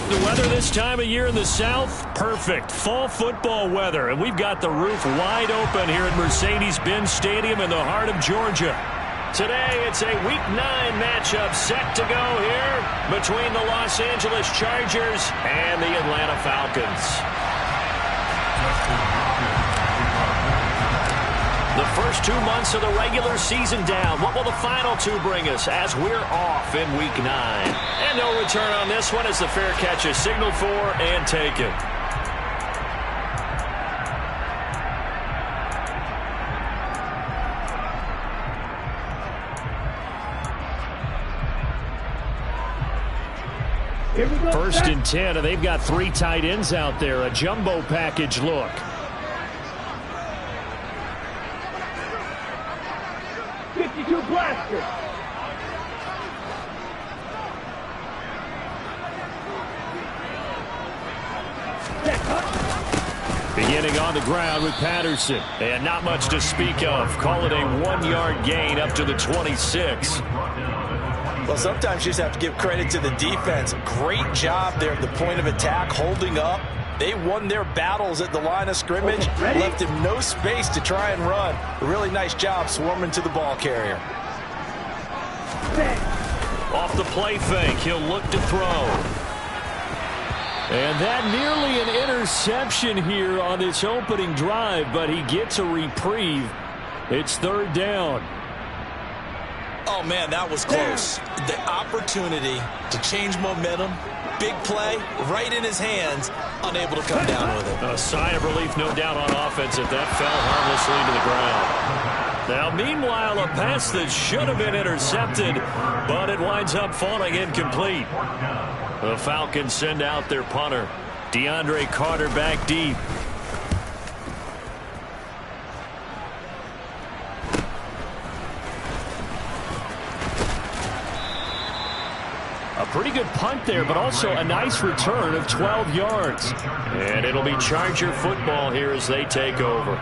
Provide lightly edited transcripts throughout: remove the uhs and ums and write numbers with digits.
The weather this time of year in the South, perfect. Fall football weather, and we've got the roof wide open here at Mercedes-Benz Stadium in the heart of Georgia. Today, it's a Week 9 matchup set to go here between the Los Angeles Chargers and the Atlanta Falcons. The first 2 months of the regular season down. What will the final two bring us as we're off in Week 9? And no return on this one as the fair catch is signaled for and taken. First and 10, and they've got 3 tight ends out there. A jumbo package look. Blaster. Beginning on the ground with Patterson. And not much to speak of. Call it a 1-yard gain up to the 26. Well, sometimes you just have to give credit to the defense. Great job there at the point of attack, holding up. They won their battles at the line of scrimmage, left him no space to try and run. A really nice job swarming to the ball carrier. Off the play fake, he'll look to throw. And that nearly an interception here on this opening drive, but he gets a reprieve. It's 3rd down. Oh, man, that was close. The opportunity to change momentum, big play, right in his hands, unable to come down with it. A sigh of relief, no doubt, on offense if that fell harmlessly to the ground. Now, meanwhile, a pass that should have been intercepted, but it winds up falling incomplete. The Falcons send out their punter. DeAndre Carter back deep. A pretty good punt there, but also a nice return of 12 yards. And it'll be Charger football here as they take over.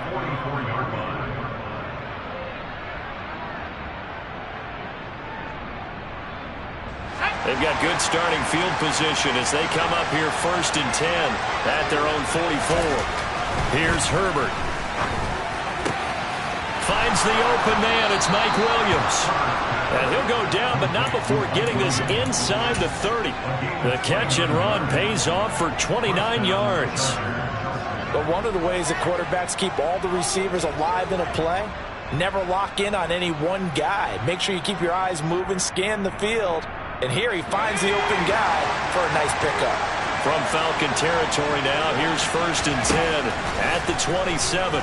They've got good starting field position as they come up here 1st and 10 at their own 44. Here's Herbert. Finds the open man. It's Mike Williams. And he'll go down, but not before getting this inside the 30. The catch and run pays off for 29 yards. But one of the ways that quarterbacks keep all the receivers alive in a play, never lock in on any one guy. Make sure you keep your eyes moving, scan the field. And here he finds the open guy for a nice pickup. From Falcon territory now, here's 1st and 10 at the 27.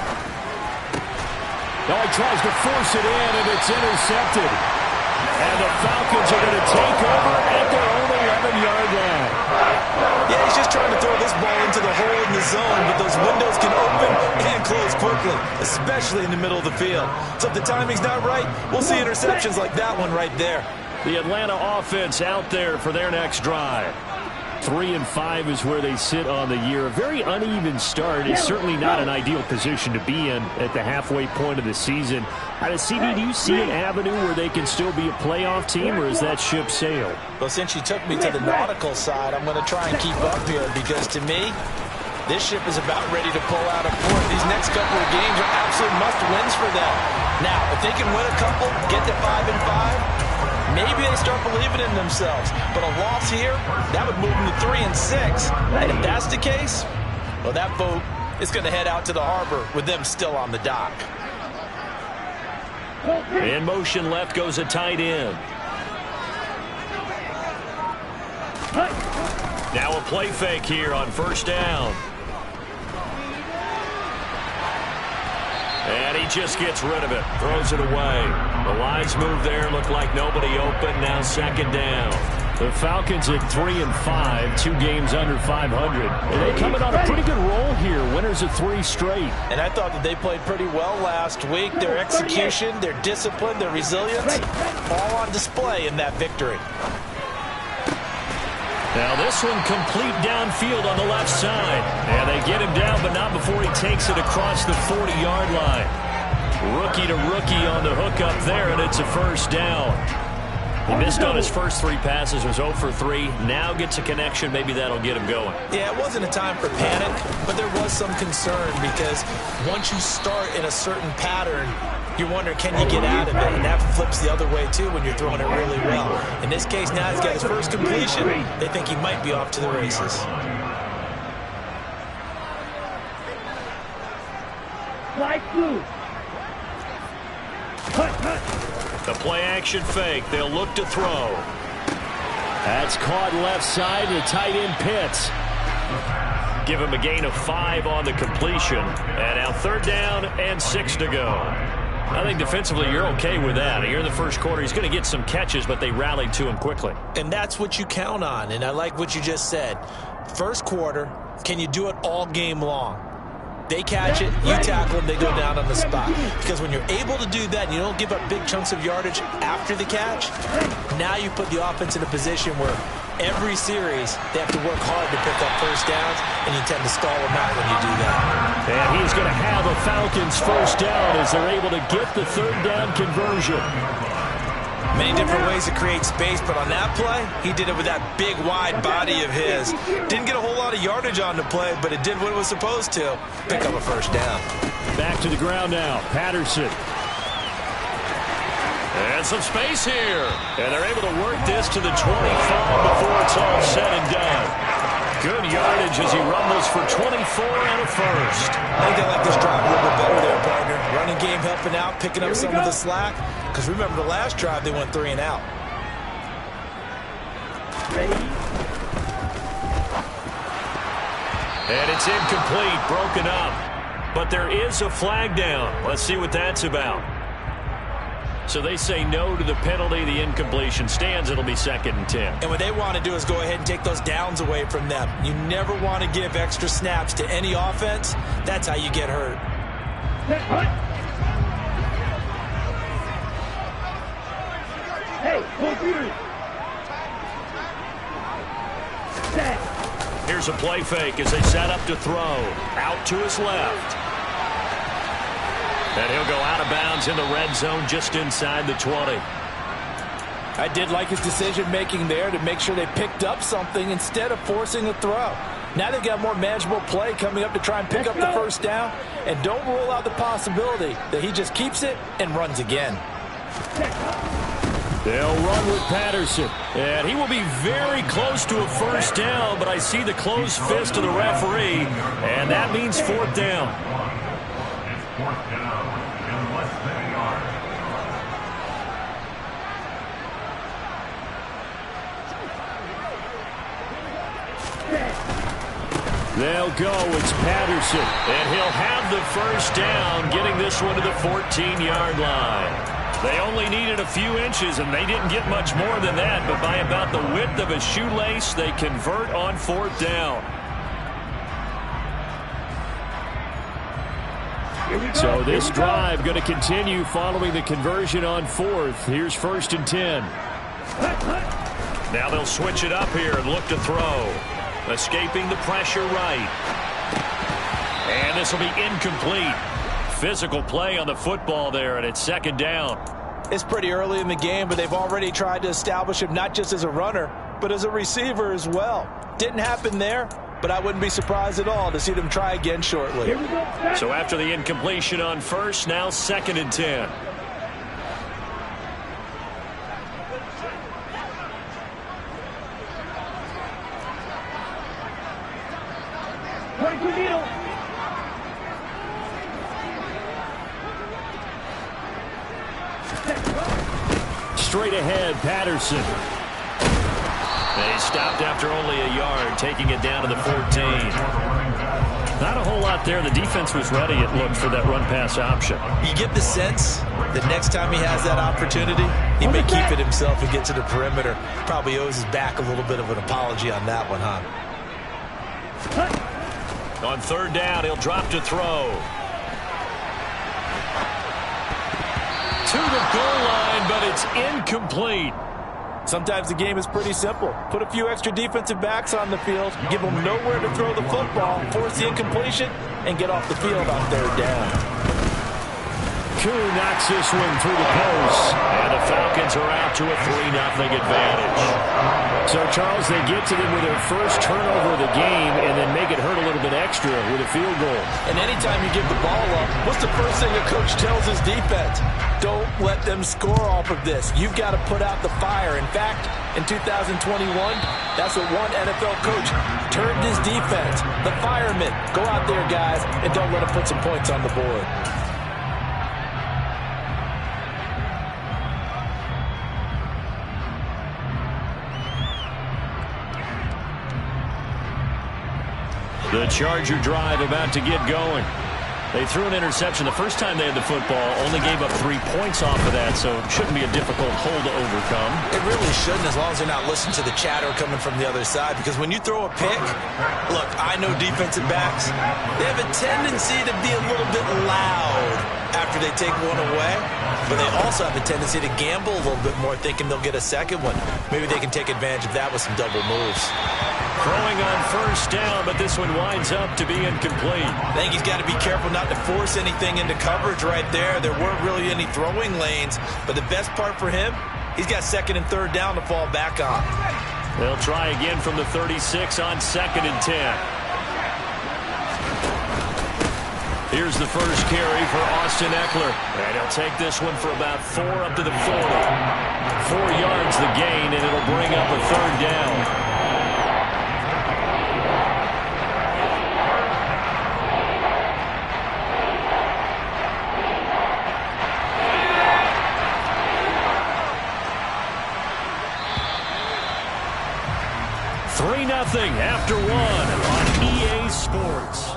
Now he tries to force it in, and it's intercepted. And the Falcons are going to take over at their own 11-yard line. Yeah, he's just trying to throw this ball into the hole in the zone, but those windows can open and close quickly, especially in the middle of the field. So if the timing's not right, we'll see interceptions like that one right there. The Atlanta offense out there for their next drive. 3-5 is where they sit on the year. A very uneven start is certainly not an ideal position to be in at the halfway point of the season. CD, do you see an avenue where they can still be a playoff team, or is that ship sailed? Well, since you took me to the nautical side, I'm going to try and keep up here because, to me, this ship is about ready to pull out a port. These next couple of games are absolute must-wins for them. Now, if they can win a couple, get to 5-5, maybe they start believing in themselves. But a loss here, that would move them to 3-6. And if that's the case, well, that boat is going to head out to the harbor with them still on the dock. In motion left goes a tight end. Now a play fake here on 1st down. And he just gets rid of it, throws it away. The lines move there, look like nobody open, now 2nd down. The Falcons at 3-5, 2 games under 500. And they coming on a pretty good roll here, winners of 3 straight. And I thought that they played pretty well last week. Their execution, their discipline, their resilience, all on display in that victory. Now this one complete downfield on the left side. And they get him down, but not before he takes it across the 40-yard line. Rookie to rookie on the hook up there, and it's a 1st down. He missed on his first 3 passes, was 0 for 3. Now gets a connection. Maybe that'll get him going. Yeah, it wasn't a time for panic, but there was some concern because once you start in a certain pattern, you're wondering, can you get out of it? And that flips the other way, too, when you're throwing it really well. In this case, now he's got his first completion. They think he might be off to the races. The play-action fake. They'll look to throw. That's caught left side. The tight end Pitts. Give him a gain of 5 on the completion. And now 3rd down and 6 to go. I think defensively you're okay with that. Here in the first quarter, he's going to get some catches, but they rallied to him quickly. And that's what you count on, and I like what you just said. First quarter, can you do it all game long? They catch it, you tackle them, they go down on the spot. Because when you're able to do that and you don't give up big chunks of yardage after the catch, now you put the offense in a position where every series they have to work hard to pick up first downs, and you tend to stall them out when you do that. And he's going to have a Falcons first down as they're able to get the 3rd down conversion. Many different ways to create space, but on that play, he did it with that big, wide body of his. Didn't get a whole lot of yardage on the play, but it did what it was supposed to. Pick up a first down. Back to the ground now. Patterson. And some space here. And they're able to work this to the 25 before it's all said and done. Good yardage as he rumbles for 24 and a first. I think they like this drive a little bit better there, partner. Running game helping out, picking up some of the slack. Because remember, the last drive they went 3 and out. And it's incomplete, broken up. But there is a flag down. Let's see what that's about. So they say no to the penalty. The incompletion stands. It'll be 2nd and 10. And what they want to do is go ahead and take those downs away from them. You never want to give extra snaps to any offense. That's how you get hurt. Here's a play fake as they set up to throw. Out to his left. And he'll go out of bounds in the red zone just inside the 20. I did like his decision-making there to make sure they picked up something instead of forcing a throw. Now they've got more manageable play coming up to try and pick up the first down. And don't rule out the possibility that he just keeps it and runs again. They'll run with Patterson. And he will be very close to a first down, but I see the closed fist of the referee, and that means 4th down. They'll go. It's Patterson. And he'll have the first down, getting this one to the 14-yard line. They only needed a few inches, and they didn't get much more than that. But by about the width of a shoelace, they convert on 4th down. So this drive going to continue following the conversion on 4th. Here's 1st and 10. Now they'll switch it up here and look to throw. Escaping the pressure right. And this will be incomplete. Physical play on the football there, and it's 2nd down. It's pretty early in the game, but they've already tried to establish him not just as a runner, but as a receiver as well. Didn't happen there, but I wouldn't be surprised at all to see them try again shortly. So after the incompletion on 1st, now 2nd and 10. Straight ahead, Patterson. And he stopped after only a yard, taking it down to the 14. Not a whole lot there. The defense was ready, it looked, for that run-pass option. You get the sense that next time he has that opportunity, he may keep it himself and get to the perimeter. Probably owes his back a little bit of an apology on that one, huh? On 3rd down, he'll drop to throw. To the goal line, but it's incomplete. Sometimes the game is pretty simple. Put a few extra defensive backs on the field, give them nowhere to throw the football, force the incompletion, and get off the field on 3rd down. Koo knocks this one through the post. And the Falcons are out to a 3-0 advantage. So, Charles, they get to them with their first turnover of the game and then make it hurt a little bit extra with a field goal. And anytime you give the ball up, what's the first thing a coach tells his defense? Don't let them score off of this. You've got to put out the fire. In fact, in 2021, that's what one NFL coach termed his defense. The firemen. Go out there, guys, and don't let them put some points on the board. The Charger drive about to get going. They threw an interception the first time they had the football, only gave up 3 points off of that, so it shouldn't be a difficult hole to overcome. It really shouldn't, as long as they're not listening to the chatter coming from the other side, because when you throw a pick, look, I know defensive backs, they have a tendency to be a little bit loud after they take one away, but they also have a tendency to gamble a little bit more, thinking they'll get a second one. Maybe they can take advantage of that with some double moves. Throwing on first down, but this one winds up to be incomplete. I think he's got to be careful not to force anything into coverage right there. There weren't really any throwing lanes, but the best part for him, he's got second and third down to fall back on. They'll try again from the 36 on 2nd and 10. Here's the first carry for Austin Eckler. And he'll take this one for about 4 up to the 40. 4 yards the gain, and it'll bring up a third down. Nothing after 1 on EA Sports.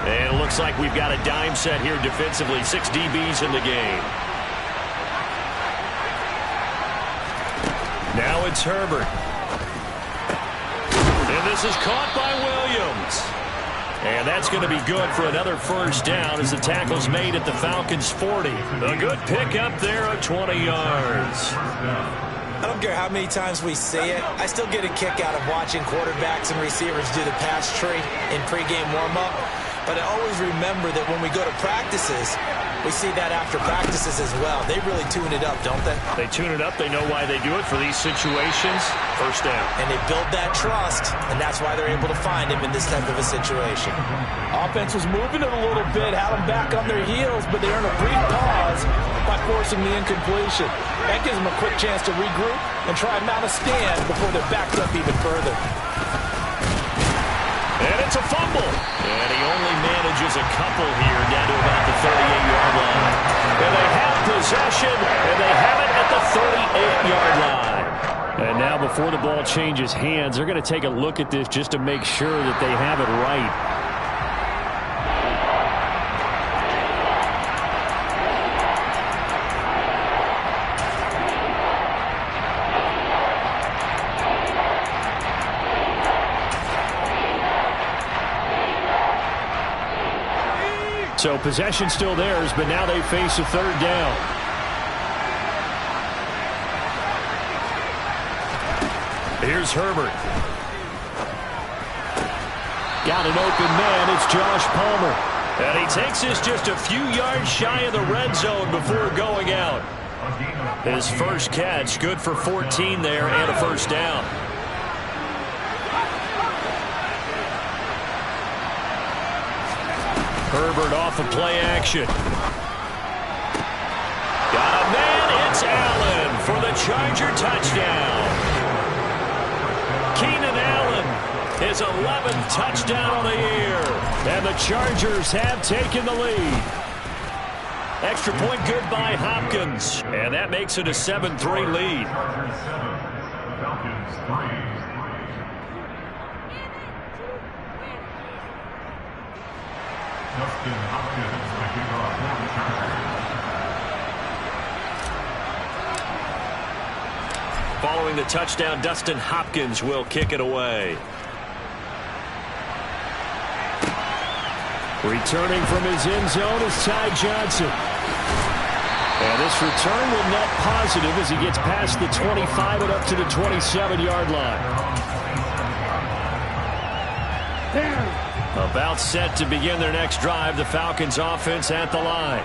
And it looks like we've got a dime set here defensively. 6 DBs in the game. Now it's Herbert. And this is caught by Williams. And that's going to be good for another first down as the tackle's made at the Falcons' 40. A good pickup there of 20 yards. I don't care how many times we see it. I still get a kick out of watching quarterbacks and receivers do the pass tree in pregame warm-up. But I always remember that when we go to practices, we see that after practices as well. They really tune it up, don't they? They tune it up. They know why they do it for these situations. First down. And they build that trust, and that's why they're able to find him in this type of a situation. Offense was moving it a little bit, had them back on their heels, but they earned a brief pause by forcing the incompletion. That gives them a quick chance to regroup and try and mount a stand before they're backed up even further. And it's a fumble. And he only manages a couple here down to about the 38-yard line. And they have possession, and they have it at the 38-yard line. And now before the ball changes hands, they're going to take a look at this just to make sure that they have it right. So possession still theirs, but now they face a third down. Here's Herbert. Got an open man. It's Josh Palmer. And he takes this just a few yards shy of the red zone before going out. His first catch, good for 14 there and a first down. Herbert off of play action. Got a man, it's Allen for the Charger touchdown. Keenan Allen, his 11th touchdown on the year. And the Chargers have taken the lead. Extra point good by Hopkins. And that makes it a 7-3 lead. Following the touchdown, Dustin Hopkins will kick it away. Returning from his end zone is Ty Johnson. And this return will net positive as he gets past the 25 and up to the 27-yard line. About set to begin their next drive, the Falcons offense at the line.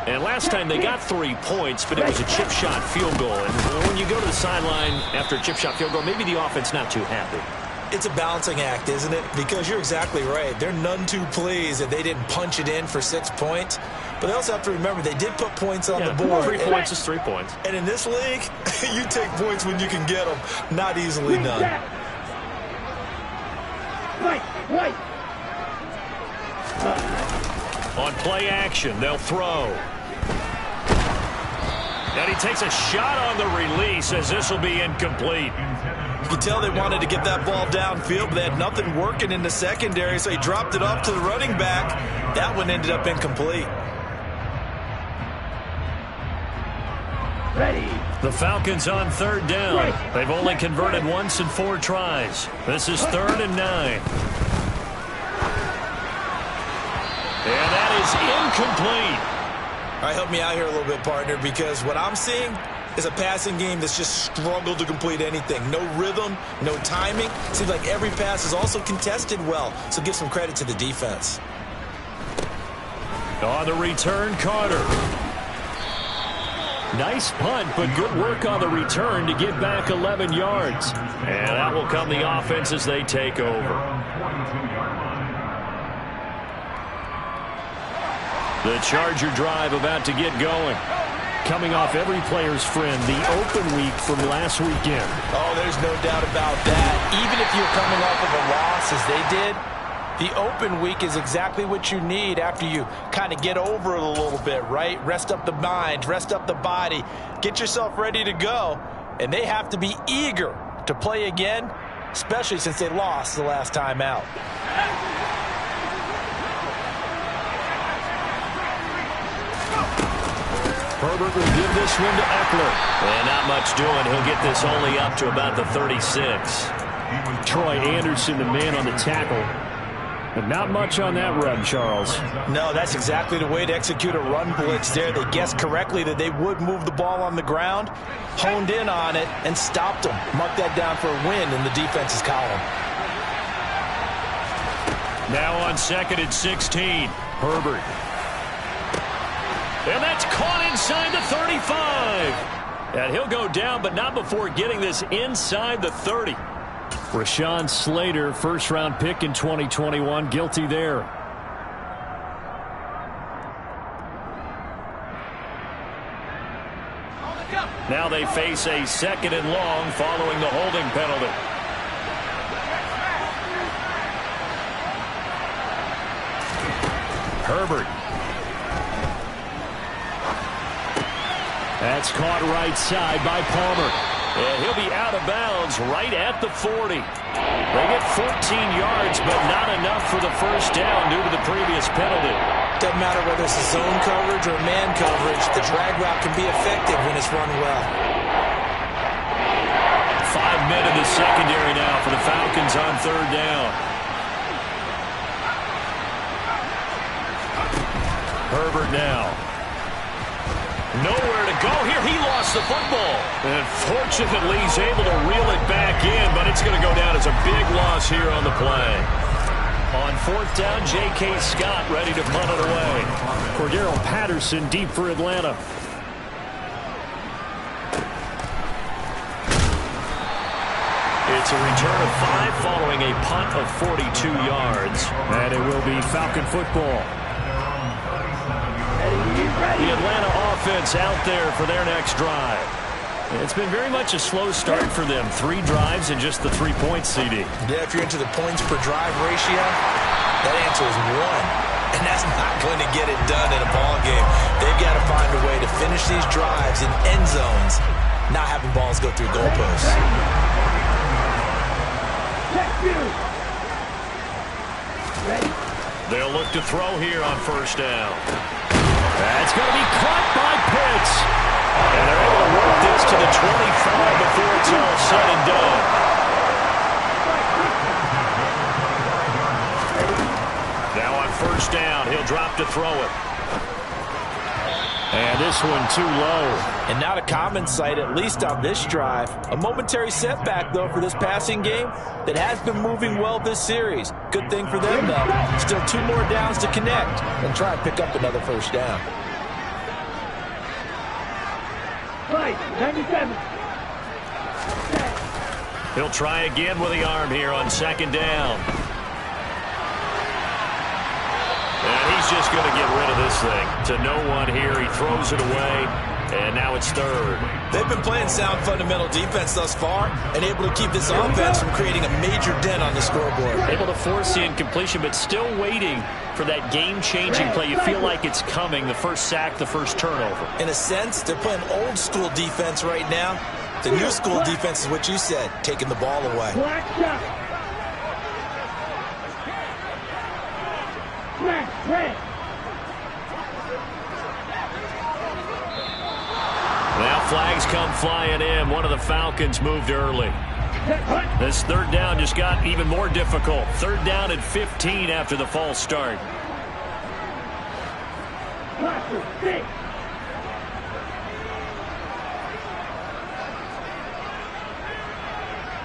And last time they got 3 points, but it was a chip shot field goal. And when you go to the sideline after a chip shot field goal, maybe the offense not too happy. It's a balancing act, isn't it? Because you're exactly right. They're none too pleased that they didn't punch it in for 6 points. But they also have to remember they did put points on the board. 3 points is 3 points. And in this league, you take points when you can get them. Not easily done. On play action, they'll throw. And he takes a shot on the release as this will be incomplete. You can tell they wanted to get that ball downfield, but they had nothing working in the secondary, so he dropped it off to the running back. That one ended up incomplete. The Falcons on 3rd down. They've only converted once in 4 tries. This is 3rd and 9. And that is incomplete. All right, help me out here a little bit, partner, because what I'm seeing is a passing game that's just struggled to complete anything. No rhythm, no timing. Seems like every pass is also contested well, so give some credit to the defense. On the return, Carter. Nice punt, but good work on the return to get back 11 yards. And that will come the offense as they take over. The Charger drive about to get going. Coming off every player's friend, the open week from last weekend. Oh, there's no doubt about that. Even if you're coming off of a loss as they did, the open week is exactly what you need after you kind of get over it a little bit, right? Rest up the mind, rest up the body, get yourself ready to go. And they have to be eager to play again, especially since they lost the last time out. Herbert will give this one to Eckler. And not much doing. He'll get this only up to about the 36. Troy Anderson, the man on the tackle. But not much on that run, Charles. No, that's exactly the way to execute a run blitz there. They guessed correctly that they would move the ball on the ground, honed in on it, and stopped them. Mark that down for a win in the defense's column. Now on 2nd and 16, Herbert. And that's caught inside the 35. And he'll go down, but not before getting this inside the 30. Rashawn Slater, first-round pick in 2021, guilty there. Now they face a 2nd and long following the holding penalty. Herbert. That's caught right side by Palmer. And he'll be out of bounds right at the 40. They get 14 yards, but not enough for the first down due to the previous penalty. Doesn't matter whether it's a zone coverage or man coverage, the drag route can be effective when it's run well. 5 men in the secondary now for the Falcons on 3rd down. Herbert now. Nowhere to go here. He lost the football. And fortunately, he's able to reel it back in, but it's going to go down as a big loss here on the play. On 4th down, J.K. Scott ready to punt it away. Cordero Patterson deep for Atlanta. It's a return of 5 following a punt of 42 yards. And it will be Falcon football. The Atlanta offense out there for their next drive. It's been very much a slow start for them. 3 drives and just the 3 points, CD. Yeah, if you're into the points per drive ratio, that answer is 1. And that's not going to get it done in a ball game. They've got to find a way to finish these drives in end zones, not having balls go through goalposts. They'll look to throw here on 1st down. That's going to be caught by Pitts. And they're able to work this to the 25 before it's all said and done. Now on 1st down, he'll drop to throw it. And this one too low. And not a common sight, at least on this drive. A momentary setback, though, for this passing game that has been moving well this series. Good thing for them, though. Still 2 more downs to connect and try and pick up another first down. 97. He'll try again with the arm here on 2nd down. And he's just going to get rid of this thing. To no one here. He throws it away. And now it's 3rd. They've been playing sound fundamental defense thus far and able to keep this offense from creating a major dent on the scoreboard. Able to force the incompletion, but still waiting for that game-changing play. You feel like it's coming, the first sack, the first turnover. In a sense, they're playing old-school defense right now. The new-school defense is what you said, taking the ball away. Now flags come flying in. One of the Falcons moved early. This 3rd down just got even more difficult. 3rd down and 15 after the false start.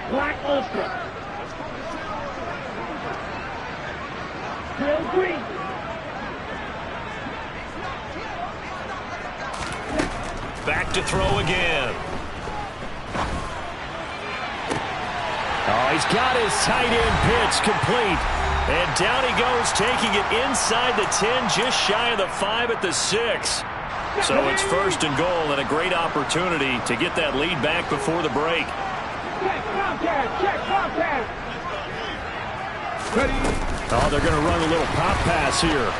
Black Ultra. Drill green. Back to throw again. Oh, he's got his tight end pitch complete. And down he goes, taking it inside the 10, just shy of the 5 at the 6. So it's 1st and goal, and a great opportunity to get that lead back before the break. Check contact. Oh, they're going to run a little pop pass here.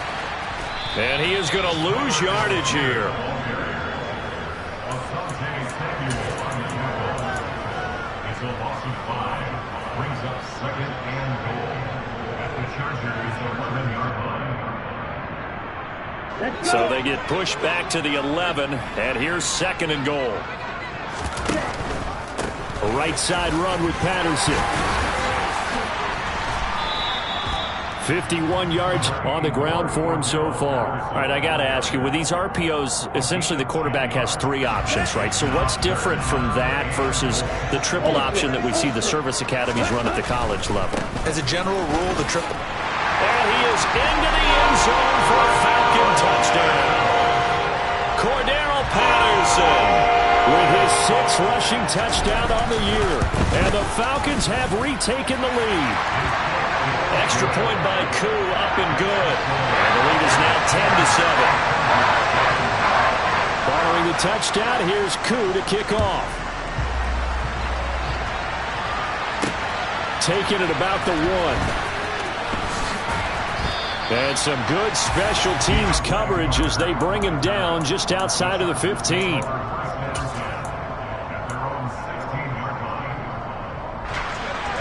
And he is going to lose yardage here. So they get pushed back to the 11, and here's 2nd and goal. A right side run with Patterson. 51 yards on the ground for him so far. All right, I got to ask you, with these RPOs, essentially the quarterback has 3 options, right? So what's different from that versus the triple option that we see the service academies run at the college level? As a general rule, the triple. And he is into the end zone for a Falcon touchdown. Cordero Patterson with his 6th rushing touchdown on the year. And the Falcons have retaken the lead. Extra point by Koo, up and good. And the lead is now 10-7. Following the touchdown, here's Koo to kick off. Taking it about the 1. And some good special teams coverage as they bring him down just outside of the 15.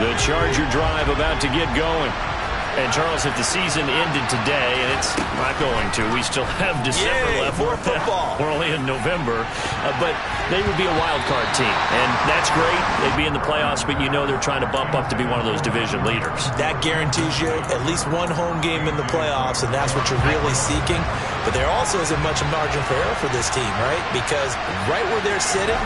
The Charger drive about to get going. And, Charles, if the season ended today, and it's not going to, we still have December left. More football. We're only in November. But they would be a wild card team. And that's great. They'd be in the playoffs, but you know they're trying to bump up to be one of those division leaders. That guarantees you at least one home game in the playoffs, and that's what you're really seeking. But there also isn't much margin for error for this team, right? Because right where they're sitting,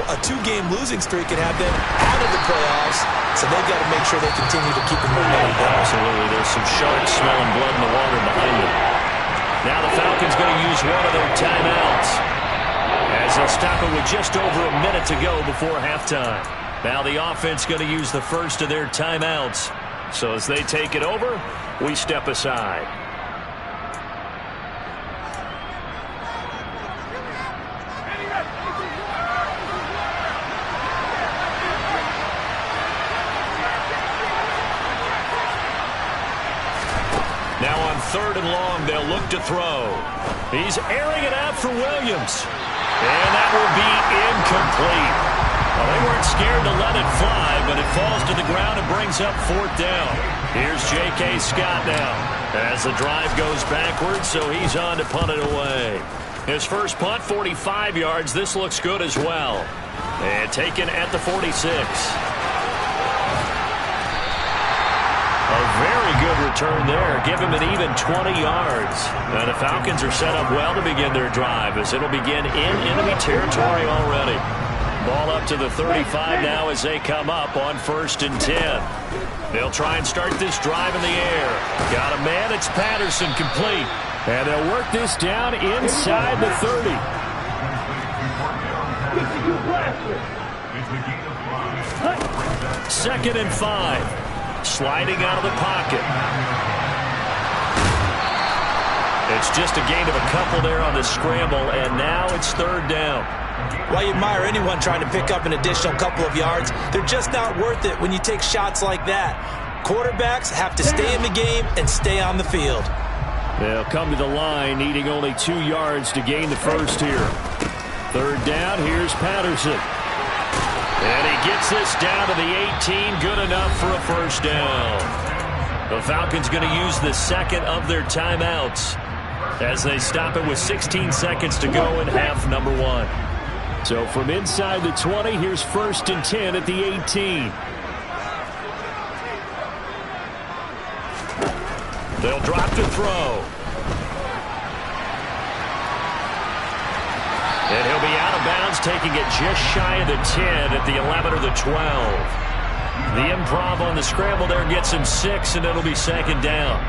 a 2-game losing streak can have them out of the playoffs, so they've got to make sure they continue to keep the momentum going. Absolutely. There's some sharks smelling blood in the water behind them. Now the Falcons going to use one of their timeouts as they'll stop it with just over a minute to go before halftime. Now the offense going to use the first of their timeouts. So as they take it over, we step aside. Now on 3rd and long, they'll look to throw. He's airing it out for Williams. And that will be incomplete. Well, they weren't scared to let it fly, but it falls to the ground and brings up 4th down. Here's J.K. Scott now as the drive goes backwards, so he's on to punt it away. His first punt, 45 yards. This looks good as well. And taken at the 46. A very Very good return there. Give him an even 20 yards. And the Falcons are set up well to begin their drive as it'll begin in enemy territory already. Ball up to the 35 now as they come up on 1st and 10. They'll try and start this drive in the air. Got a man. It's Patterson, complete. And they'll work this down inside the 30. 2nd and 5. Sliding out of the pocket. It's just a gain of a couple there on the scramble, and now it's 3rd down. While you admire anyone trying to pick up an additional couple of yards, they're just not worth it when you take shots like that. Quarterbacks have to stay in the game and stay on the field. They'll come to the line needing only 2 yards to gain the first here. 3rd down, here's Patterson. And he gets this down to the 18, good enough for a 1st down. The Falcons going to use the 2nd of their timeouts as they stop it with 16 seconds to go in half number 1. So from inside the 20, here's 1st and 10 at the 18. They'll drop to throw. And he'll be out of bounds, taking it just shy of the 10 at the 11 or the 12. The improv on the scramble there gets him 6, and it'll be 2nd down.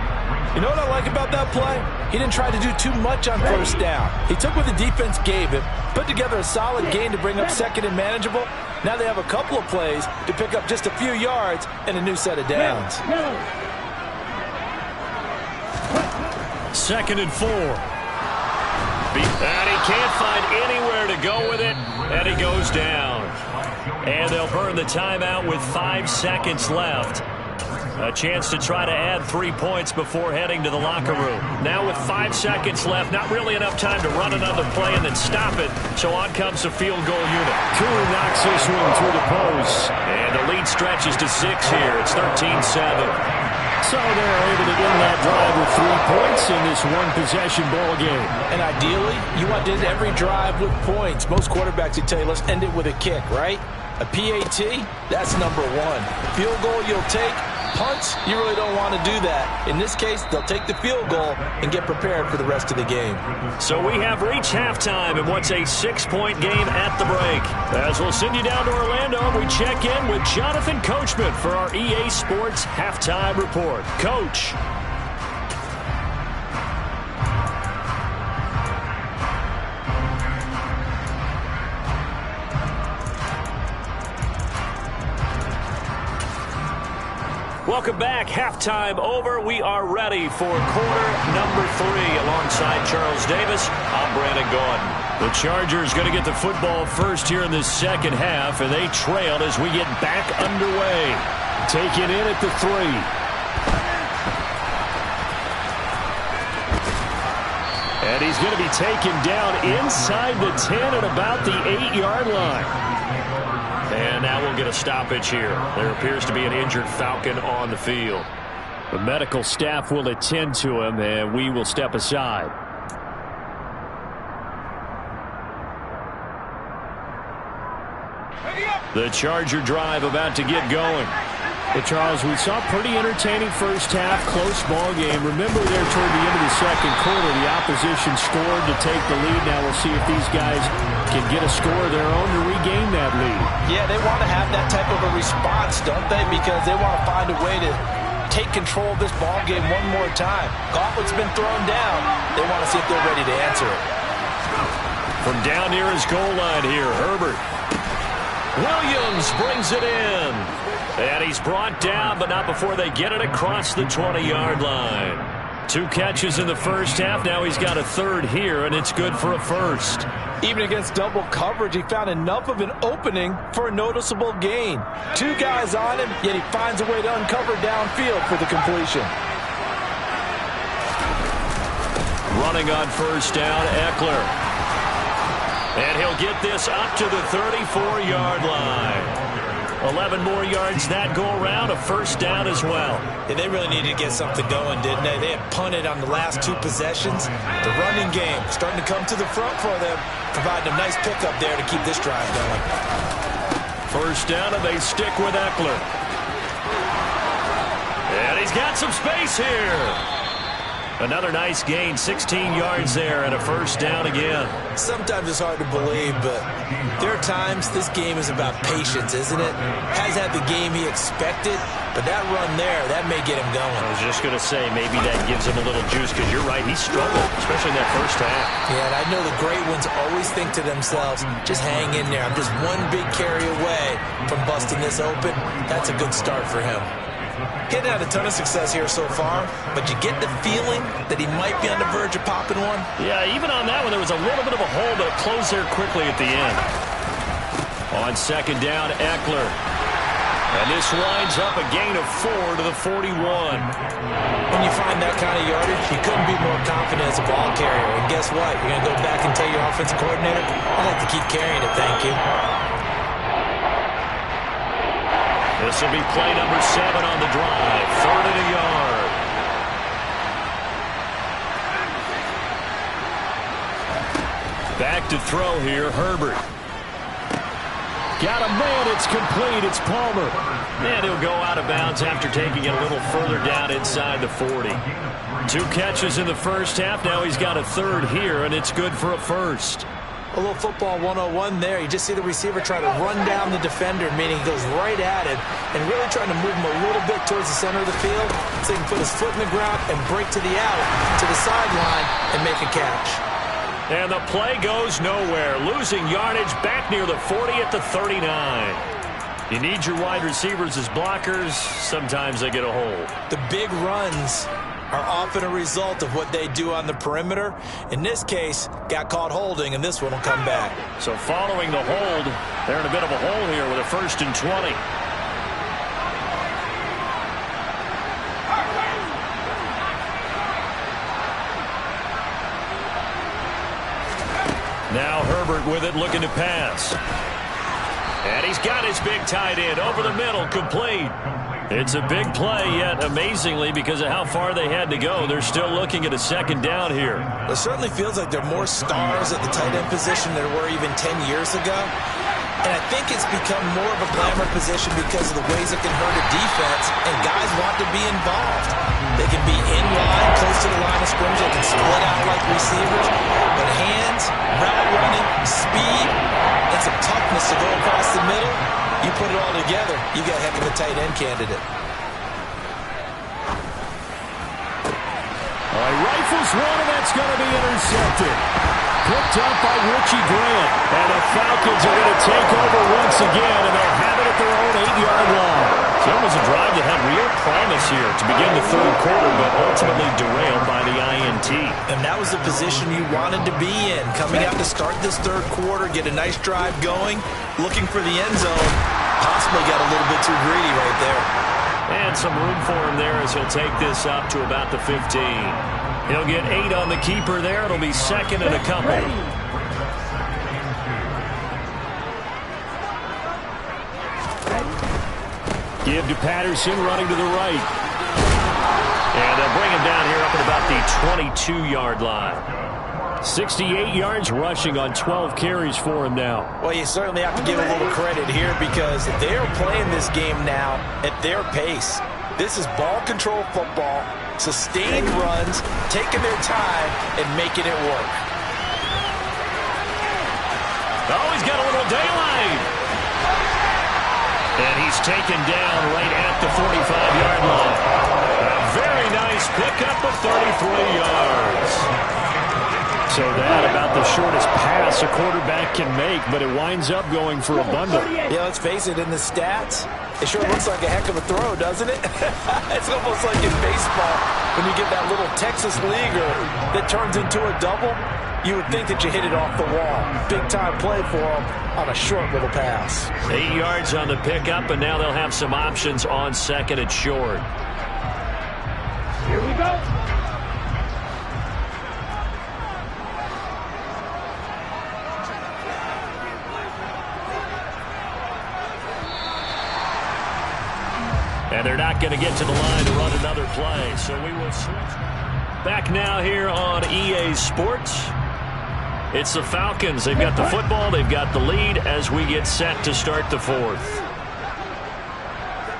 You know what I like about that play? He didn't try to do too much on 1st down. He took what the defense gave him, put together a solid gain to bring up 2nd and manageable. Now they have a couple of plays to pick up just a few yards and a new set of downs. 2nd and 4. And he can't find anywhere to go with it, and he goes down. And they'll burn the timeout with 5 seconds left. A chance to try to add 3 points before heading to the locker room. Now with 5 seconds left, not really enough time to run another play and then stop it. So on comes the field goal unit. Cooler knocks this one through the post. And the lead stretches to 6 here. It's 13-7. So they're able to end that drive with 3 points in this one-possession ball game. And ideally, you want to end every drive with points. Most quarterbacks would tell you, let's end it with a kick, right? A PAT, that's number 1. Field goal you'll take. Punts, you really don't want to do that. In this case, they'll take the field goal and get prepared for the rest of the game. So we have reached halftime in what's a 6-point game at the break. As we'll send you down to Orlando, we check in with Jonathan Coachman for our EA Sports Halftime Report. Coach. Welcome back. Halftime over. We are ready for quarter number 3. Alongside Charles Davis, I'm Brandon Gordon. The Chargers going to get the football first here in this 2nd half, and they trailed as we get back underway. Taken in at the 3. And he's going to be taken down inside the 10 at about the 8-yard line. And now we'll get a stoppage here. There appears to be an injured Falcon on the field. The medical staff will attend to him, and we will step aside. The Charger drive about to get going. Well, Charles, we saw pretty entertaining first half, close ball game. Remember there toward the end of the 2nd quarter, the opposition scored to take the lead. Now we'll see if these guys can get a score of their own to regain that lead. Yeah, they want to have that type of a response, don't they? Because they want to find a way to take control of this ball game one more time. Gauntlet's been thrown down. They want to see if they're ready to answer it. From down near his goal line here, Herbert. Williams brings it in. And he's brought down, but not before they get it across the 20-yard line. 2 catches in the first half. Now he's got a 3rd here, and it's good for a 1st. Even against double coverage, he found enough of an opening for a noticeable gain. 2 guys on him, yet he finds a way to uncover downfield for the completion. Running on 1st down, Eckler. And he'll get this up to the 34-yard line. 11 more yards that go around, a 1st down as well. Yeah, they really needed to get something going, didn't they? They had punted on the last 2 possessions. The running game starting to come to the front for them, providing a nice pickup there to keep this drive going. 1st down, and they stick with Eckler. And he's got some space here. Another nice gain, 16 yards there and a first down again. Sometimes it's hard to believe, but there are times this game is about patience, isn't it? Has had the game he expected, but that run there, that may get him going. I was just going to say, maybe that gives him a little juice, because you're right, he struggled, especially in that first half. Yeah, and I know the great ones always think to themselves, just hang in there. I'm just one big carry away from busting this open. That's a good start for him. Getting had a ton of success here so far, but you get the feeling that he might be on the verge of popping one. Yeah, even on that one, there was a little bit of a hole, but it closed there quickly at the end. On second down, Eckler. And this winds up a gain of 4 to the 41. When you find that kind of yardage, you couldn't be more confident as a ball carrier. And guess what? You're going to go back and tell your offensive coordinator, I'd like to keep carrying it, thank you. This will be play number 7 on the drive. 3rd and a yard. Back to throw here, Herbert. Got a man, it's complete, it's Palmer. And he'll go out of bounds after taking it a little further down inside the 40. 2 catches in the first half, now he's got a 3rd here, and it's good for a first. A little football 101 there. You just see the receiver try to run down the defender, meaning he goes right at him, and really trying to move him a little bit towards the center of the field so he can put his foot in the ground and break to the out, to the sideline, and make a catch. And the play goes nowhere. Losing yardage back near the 40 at the 39. You need your wide receivers as blockers. Sometimes they get a hold. The big runs are often a result of what they do on the perimeter. In this case, got caught holding, and this one will come back. So following the hold, they're in a bit of a hole here with a 1st and 20. Now Herbert with it, looking to pass. And he's got his big tight end over the middle, complete. It's a big play, yet amazingly, because of how far they had to go, they're still looking at a 2nd down here. It certainly feels like there are more stars at the tight end position than there were even 10 years ago. And I think it's become more of a glamour position because of the ways it can hurt a defense, and guys want to be involved. They can be in line, close to the line of scrimmage. They can split out like receivers. But hands, route running, speed, and some toughness to go across the middle, you put it all together, you got a heck of a tight end candidate. All right, rifles one, and that's going to be intercepted. Picked up by Richie Grant. And the Falcons are going to take over once again, and they'll have it at their own 8-yard line. So it was a drive that had real promise here to begin the 3rd quarter, but ultimately derailed by the INT. And that was the position you wanted to be in. Coming out to start this 3rd quarter, get a nice drive going, looking for the end zone. Possibly got a little bit too greedy right there. And some room for him there as he'll take this up to about the 15. He'll get 8 on the keeper there. It'll be 2nd and a couple. Give to Patterson, running to the right. And they'll bring him down here up at about the 22-yard line. 68 yards rushing on 12 carries for him now. Well, you certainly have to give a little credit here because they're playing this game now at their pace. This is ball control football, sustained runs, taking their time, and making it work. Oh, he's got a little daylight. And he's taken down right at the 45-yard line. A very nice pickup of 33 yards. So that about the shortest pass a quarterback can make, but it winds up going for a bundle. Yeah, let's face it, in the stats, it sure looks like a heck of a throw, doesn't it? It's almost like in baseball, when you get that little Texas leaguer that turns into a double, you would think that you hit it off the wall. Big-time play for him on a short little pass. 8 yards on the pickup, and now they'll have some options on 2nd and short. Here we go. And they're not going to get to the line to run another play, so we will switch. Back now here on EA Sports. It's the Falcons. They've got the football. They've got the lead as we get set to start the 4th.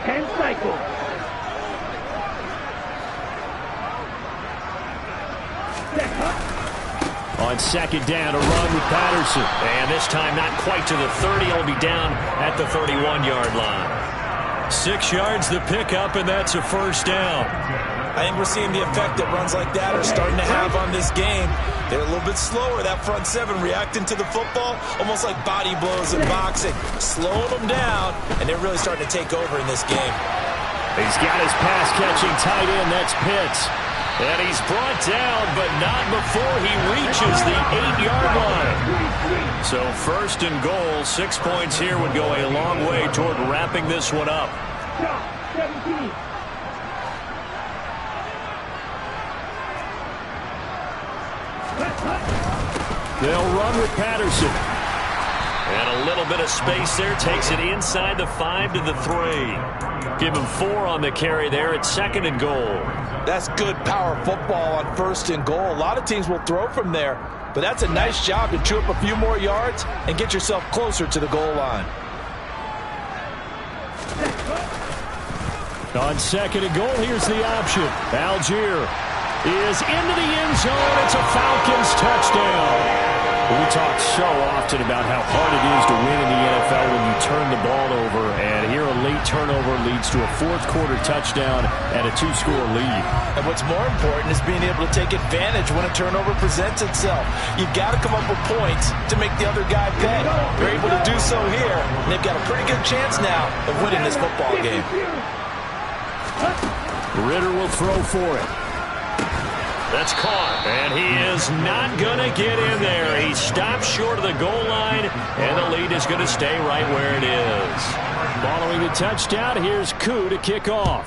10 cycles. On second down, a run with Patterson. And this time not quite to the 30. He'll be down at the 31-yard line. 6 yards the pickup, and that's a first down. I think we're seeing the effect that runs like that are starting to have on this game. They're a little bit slower, that front seven, reacting to the football, almost like body blows in boxing, slowing them down, and they're really starting to take over in this game. He's got his pass-catching tight end. That's Pitts. And he's brought down, but not before he reaches the 8-yard line. So first and goal, 6 points here would go a long way toward wrapping this one up. They'll run with Patterson. And a little bit of space there. Takes it inside the 5 to the 3. Give him 4 on the carry there at second and goal. That's good power football on first and goal. A lot of teams will throw from there, but that's a nice job to chew up a few more yards and get yourself closer to the goal line. On second and goal, here's the option. Algier is into the end zone. It's a Falcons touchdown. We talk so often about how hard it is to win in the NFL when you turn the ball over, and here a late turnover leads to a fourth-quarter touchdown and a 2-score lead. And what's more important is being able to take advantage when a turnover presents itself. You've got to come up with points to make the other guy pay. They're able to do so here, and they've got a pretty good chance now of winning this football game. Ritter will throw for it. That's caught, and he is not going to get in there. He stops short of the goal line, and the lead is going to stay right where it is. Following the touchdown, here's Koo to kick off.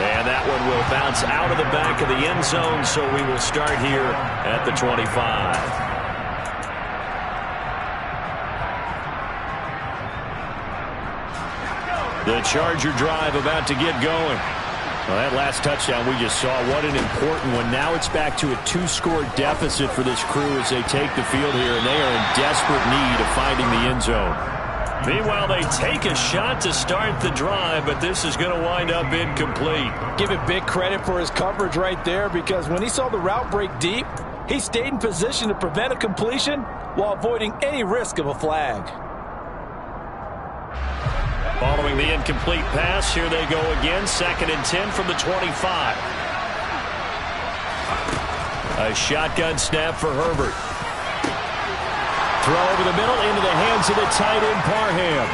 And that one will bounce out of the back of the end zone, so we will start here at the 25. The Charger drive about to get going. Well, that last touchdown we just saw, what an important one. Now it's back to a 2-score deficit for this crew as they take the field here, and they are in desperate need of finding the end zone. Meanwhile, they take a shot to start the drive, but this is going to wind up incomplete. Give it big credit for his coverage right there, because when he saw the route break deep, he stayed in position to prevent a completion while avoiding any risk of a flag. Following the incomplete pass, here they go again. 2nd and 10 from the 25. A shotgun snap for Herbert. Throw over the middle into the hands of the tight end, Parham.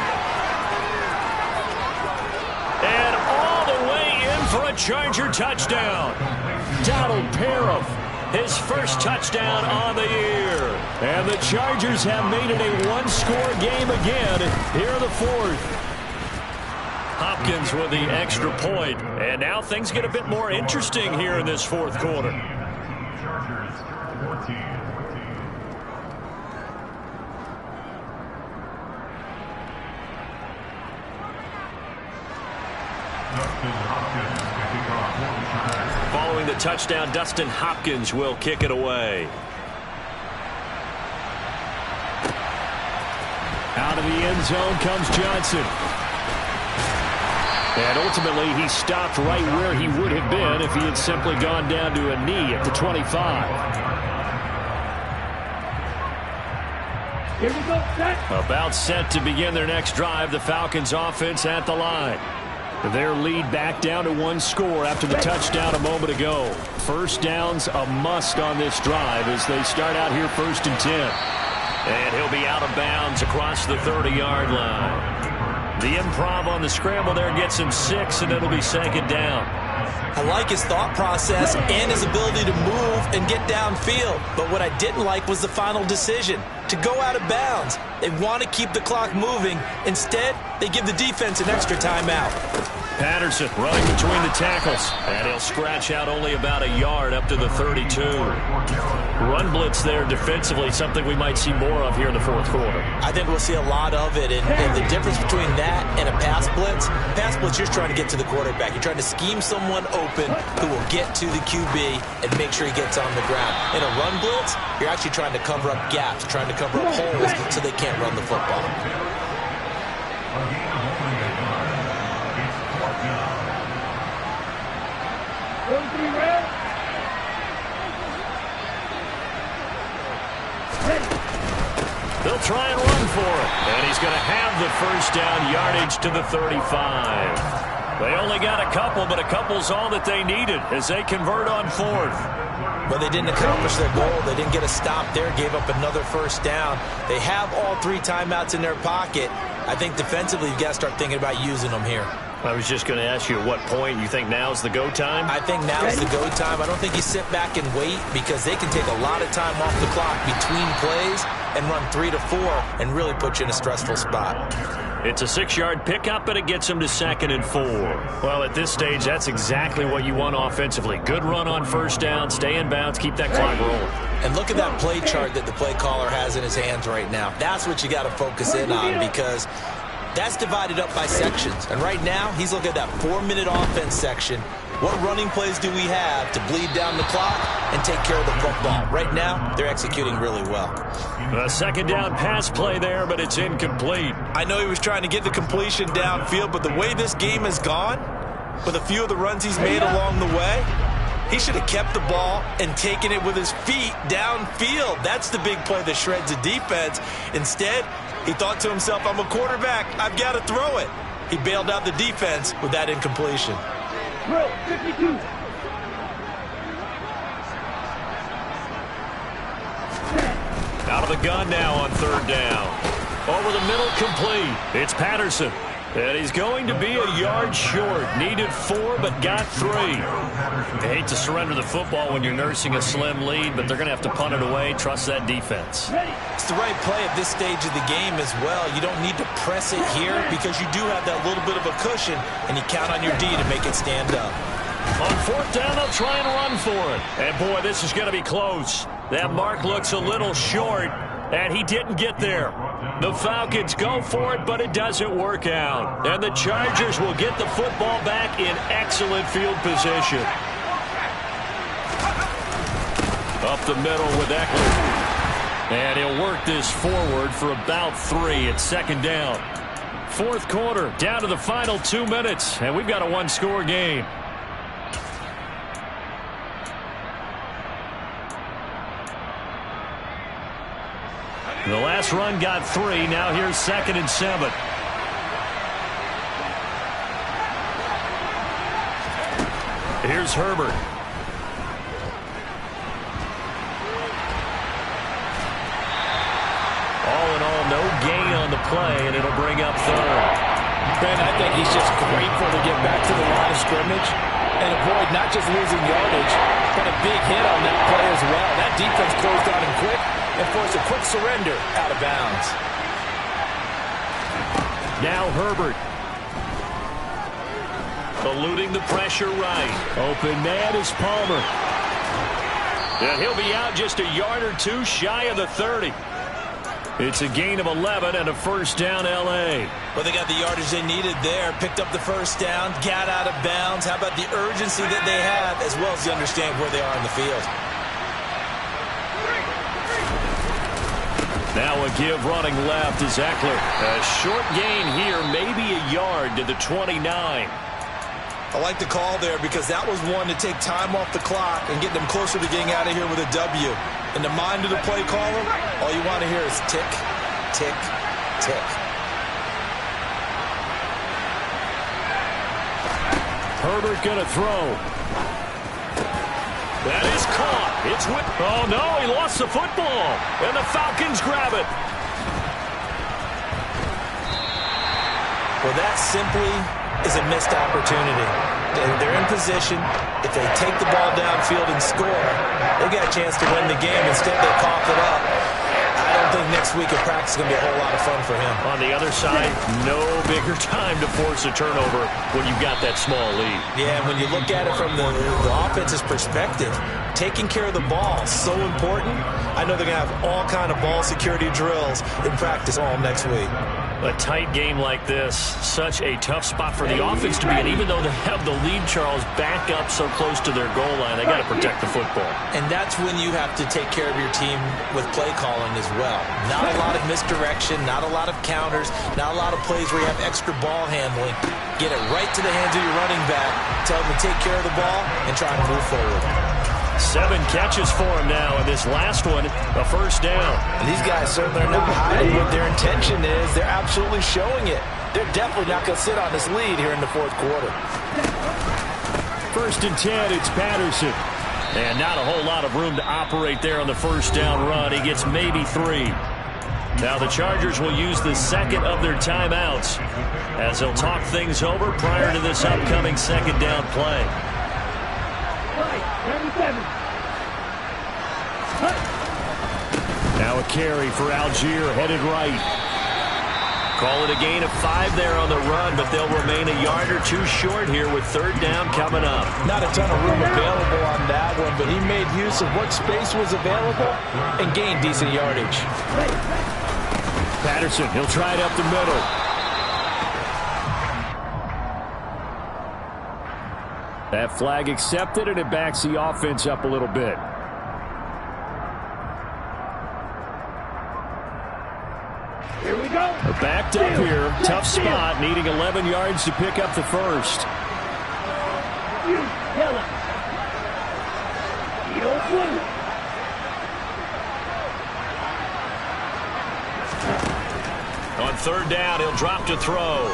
And all the way in for a Charger touchdown. Donald Parham. His first touchdown on the year. And the Chargers have made it a 1-score game again here in the 4th. Hopkins with the extra point. And now things get a bit more interesting here in this 4th quarter. Following the touchdown, Dustin Hopkins will kick it away. Out of the end zone comes Johnson. And ultimately, he stopped right where he would have been if he had simply gone down to a knee at the 25. Here we go, set. About set to begin their next drive. The Falcons offense at the line. Their lead back down to 1 score after the touchdown a moment ago. First down's a must on this drive as they start out here 1st and 10. And he'll be out of bounds across the 30-yard line. The improv on the scramble there gets him 6, and it'll be 2nd down. I like his thought process and his ability to move and get downfield. But what I didn't like was the final decision, to go out of bounds. They want to keep the clock moving. Instead, they give the defense an extra timeout. Patterson running between the tackles. And he'll scratch out only about a yard up to the 32. Run blitz there defensively, something we might see more of here in the 4th quarter. I think we'll see a lot of it. And the difference between that and a pass blitz, you're trying to get to the quarterback. You're trying to scheme someone open who will get to the QB and make sure he gets on the ground. In a run blitz, you're actually trying to cover up gaps, trying to cover up holes so they can't run the football. 43 rounds. They'll try and run for it. And he's going to have the first down, yardage to the 35. They only got a couple, but a couple's all that they needed as they convert on fourth. But they didn't accomplish their goal. They didn't get a stop there, gave up another first down. They have all 3 timeouts in their pocket. I think defensively you've got to start thinking about using them here. I was just going to ask you at what point you think now's the go time? I think now's the go time. I don't think you sit back and wait because they can take a lot of time off the clock between plays and run 3 to 4 and really put you in a stressful spot. It's a 6-yard pickup, and it gets them to 2nd and 4. Well, at this stage, that's exactly what you want offensively. Good run on first down, stay in bounds, keep that clock rolling. And look at that play chart that the play caller has in his hands right now. That's what you got to focus in on because that's divided up by sections. And right now, he's looking at that 4-minute offense section. What running plays do we have to bleed down the clock and take care of the football? Right now, they're executing really well. A 2nd down pass play there, but it's incomplete. I know he was trying to get the completion downfield, but the way this game has gone, with a few of the runs he's made along the way, he should have kept the ball and taken it with his feet downfield. That's the big play that shreds the defense. Instead, he thought to himself, I'm a quarterback, I've got to throw it. He bailed out the defense with that incompletion. Drill 52. Out of the gun now on 3rd down. Over the middle, complete. It's Patterson. And he's going to be a yard short. Needed 4, but got 3. I hate to surrender the football when you're nursing a slim lead, but they're going to have to punt it away. Trust that defense. It's the right play at this stage of the game as well. You don't need to press it here because you do have that little bit of a cushion, and you count on your D to make it stand up. On 4th down, they'll try and run for it. And, boy, this is going to be close. That mark looks a little short, and he didn't get there. The Falcons go for it, but it doesn't work out. And the Chargers will get the football back in excellent field position. Up the middle with Eckler. And he'll work this forward for about 3 at 2nd down. 4th quarter, down to the final 2 minutes, and we've got a 1-score game. The last run got 3. Now here's 2nd and 7. Here's Herbert. All in all, no gain on the play, and it'll bring up 3rd. Ben, I think he's just grateful to get back to the line of scrimmage and avoid not just losing yardage, but a big hit on that play as well. That defense closed on him quick and forced a quick surrender out of bounds. Now Herbert. Eluding the pressure right. Open man is Palmer. And he'll be out just a yard or 2 shy of the 30. It's a gain of 11 and a first down L.A. Well, they got the yardage they needed there, picked up the first down, got out of bounds. How about the urgency that they have as well as they understand where they are in the field? Now a give running left is Eckler. A short gain here, maybe a yard to the 29. I like the call there because that was one to take time off the clock and get them closer to getting out of here with a W. In the mind of the play caller, all you want to hear is tick, tick, tick. Herbert going to throw. That is caught. It's with. Oh, no, he lost the football. And the Falcons grab it. Well, that simply is a missed opportunity. They're in position. If they take the ball downfield and score, they got a chance to win the game. Instead, they cough it up. I don't think next week of practice is going to be a whole lot of fun for him. On the other side, no bigger time to force a turnover when you've got that small lead. Yeah, when you look at it from the offense's perspective, taking care of the ball is so important. I know they're going to have all kind of ball security drills in practice all next week. A tight game like this, such a tough spot for the offense to be in. Even though they have the lead, Charles, back up so close to their goal line, they got to protect the football. And that's when you have to take care of your team with play calling as well. Not a lot of misdirection, not a lot of counters, not a lot of plays where you have extra ball handling. Get it right to the hands of your running back. Tell him to take care of the ball and try to move forward. 7 catches for him now, and this last one, a first down. And these guys certainly are not hiding what their intention is. They're absolutely showing it. They're definitely not going to sit on this lead here in the fourth quarter. 1st and 10, it's Patterson. And not a whole lot of room to operate there on the first down run. He gets maybe 3. Now the Chargers will use the second of their timeouts as they'll talk things over prior to this upcoming second down play. Now a carry for Algier, headed right. Call it a gain of 5 there on the run, but they'll remain a yard or 2 short here with 3rd down coming up. Not a ton of room available on that one, but he made use of what space was available and gained decent yardage. Patterson, he'll try it up the middle. That flag accepted, and it backs the offense up a little bit. Here we go. They're backed up here. Tough spot, needing 11 yards to pick up the first. On 3rd down, he'll drop to throw.